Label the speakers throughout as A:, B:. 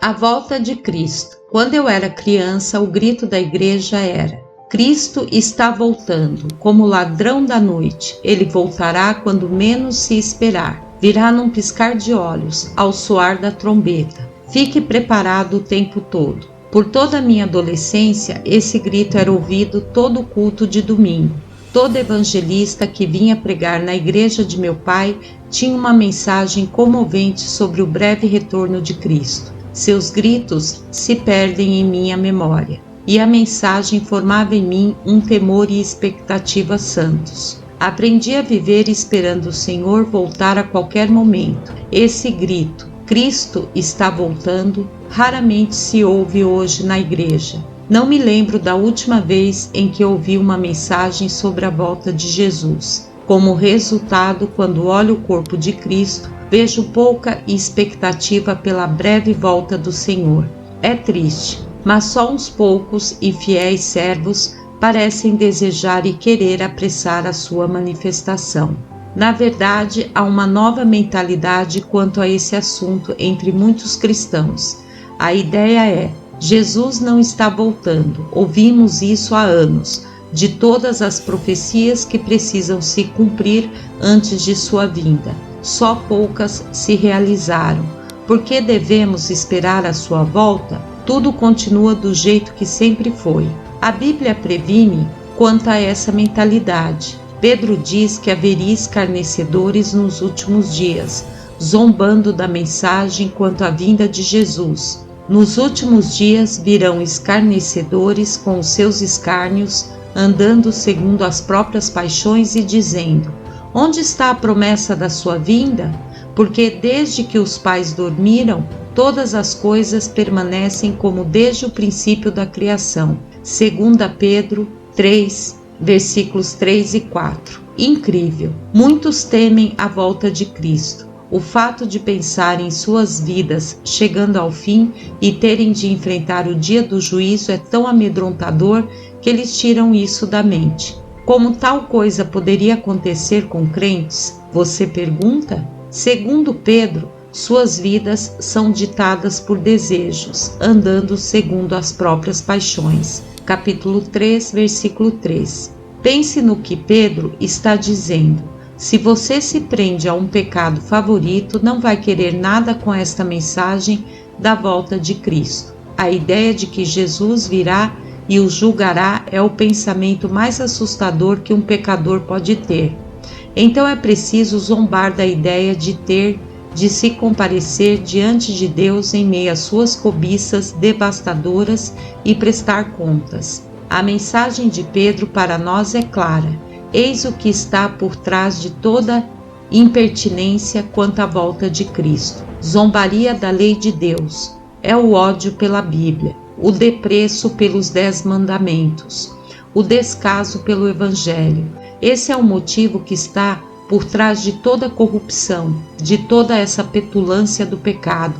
A: A volta de Cristo. Quando eu era criança, o grito da igreja era: Cristo está voltando, como ladrão da noite. Ele voltará quando menos se esperar. Virá num piscar de olhos, ao soar da trombeta. Fique preparado o tempo todo. Por toda a minha adolescência, esse grito era ouvido todo culto de domingo. Todo evangelista que vinha pregar na igreja de meu pai tinha uma mensagem comovente sobre o breve retorno de Cristo. Seus gritos se perdem em minha memória, e a mensagem formava em mim um temor e expectativa santos. Aprendi a viver esperando o Senhor voltar a qualquer momento. Esse grito, Cristo está voltando, raramente se ouve hoje na igreja. Não me lembro da última vez em que ouvi uma mensagem sobre a volta de Jesus. Como resultado, quando olho o corpo de Cristo, vejo pouca expectativa pela breve volta do Senhor. É triste, mas só uns poucos e fiéis servos parecem desejar e querer apressar a sua manifestação. Na verdade, há uma nova mentalidade quanto a esse assunto entre muitos cristãos. A ideia é: Jesus não está voltando. Ouvimos isso há anos, de todas as profecias que precisam se cumprir antes de sua vinda. Só poucas se realizaram. Por que devemos esperar a sua volta? Tudo continua do jeito que sempre foi. A Bíblia previne quanto a essa mentalidade. Pedro diz que haveria escarnecedores nos últimos dias, zombando da mensagem quanto à vinda de Jesus. Nos últimos dias virão escarnecedores com os seus escárnios, andando segundo as próprias paixões e dizendo: onde está a promessa da sua vinda? Porque desde que os pais dormiram, todas as coisas permanecem como desde o princípio da criação. 2 Pedro 3, versículos 3 e 4. Incrível! Muitos temem a volta de Cristo. O fato de pensar em suas vidas chegando ao fim e terem de enfrentar o dia do juízo é tão amedrontador que eles tiram isso da mente. Como tal coisa poderia acontecer com crentes? Você pergunta? Segundo Pedro, suas vidas são ditadas por desejos, andando segundo as próprias paixões. Capítulo 3, versículo 3. Pense no que Pedro está dizendo. Se você se prende a um pecado favorito, não vai querer nada com esta mensagem da volta de Cristo. A ideia de que Jesus virá e o julgará é o pensamento mais assustador que um pecador pode ter. Então é preciso zombar da ideia de se comparecer diante de Deus em meio às suas cobiças devastadoras e prestar contas. A mensagem de Pedro para nós é clara. Eis o que está por trás de toda impertinência quanto à volta de Cristo. Zombaria da lei de Deus. É o ódio pela Bíblia, o desprezo pelos 10 mandamentos, o descaso pelo Evangelho. Esse é o motivo que está por trás de toda corrupção, de toda essa petulância do pecado,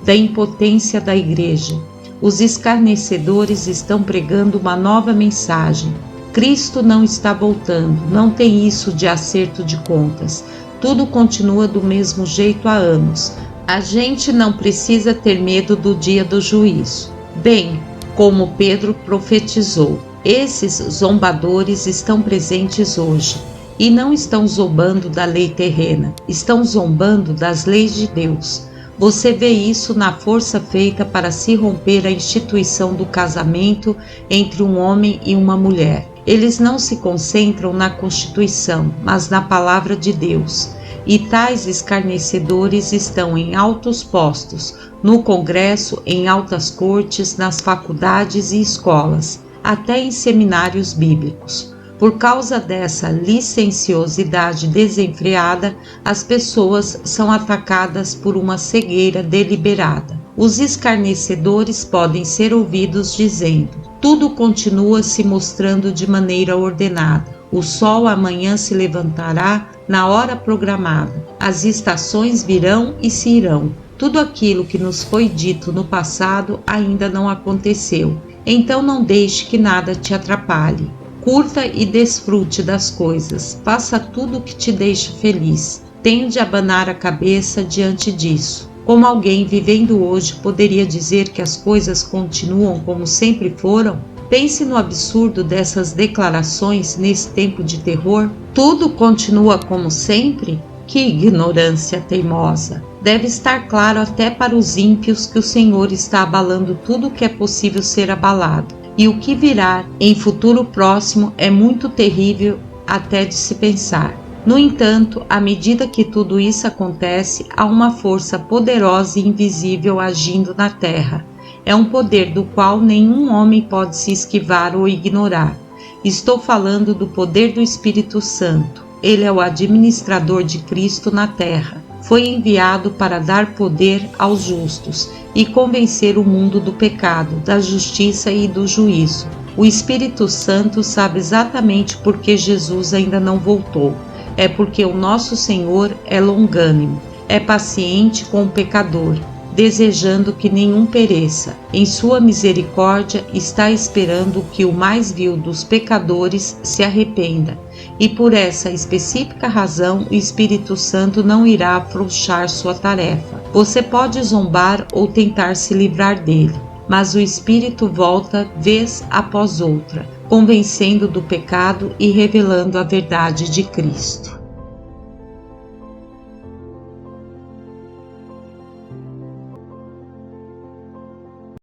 A: da impotência da igreja. Os escarnecedores estão pregando uma nova mensagem. Cristo não está voltando, não tem isso de acerto de contas. Tudo continua do mesmo jeito há anos. A gente não precisa ter medo do dia do juízo. Bem, como Pedro profetizou, esses zombadores estão presentes hoje e não estão zombando da lei terrena, estão zombando das leis de Deus. Você vê isso na força feita para se romper a instituição do casamento entre um homem e uma mulher. Eles não se concentram na Constituição, mas na palavra de Deus. E tais escarnecedores estão em altos postos, no Congresso, em altas cortes, nas faculdades e escolas, até em seminários bíblicos. Por causa dessa licenciosidade desenfreada, as pessoas são atacadas por uma cegueira deliberada. Os escarnecedores podem ser ouvidos dizendo: tudo continua se mostrando de maneira ordenada. O sol amanhã se levantará na hora programada. As estações virão e se irão. Tudo aquilo que nos foi dito no passado ainda não aconteceu. Então não deixe que nada te atrapalhe. Curta e desfrute das coisas. Faça tudo o que te deixe feliz. Tenho de abanar a cabeça diante disso. Como alguém vivendo hoje poderia dizer que as coisas continuam como sempre foram? Pense no absurdo dessas declarações nesse tempo de terror. Tudo continua como sempre? Que ignorância teimosa! Deve estar claro até para os ímpios que o Senhor está abalando tudo o que é possível ser abalado. E o que virá em futuro próximo é muito terrível até de se pensar. No entanto, à medida que tudo isso acontece, há uma força poderosa e invisível agindo na Terra. É um poder do qual nenhum homem pode se esquivar ou ignorar. Estou falando do poder do Espírito Santo. Ele é o administrador de Cristo na Terra. Foi enviado para dar poder aos justos e convencer o mundo do pecado, da justiça e do juízo. O Espírito Santo sabe exatamente por que Jesus ainda não voltou. É porque o nosso Senhor é longânimo, é paciente com o pecador, desejando que nenhum pereça. Em sua misericórdia está esperando que o mais vil dos pecadores se arrependa. E por essa específica razão, o Espírito Santo não irá afrouxar sua tarefa. Você pode zombar ou tentar se livrar dele, mas o Espírito volta vez após outra, convencendo do pecado e revelando a verdade de Cristo.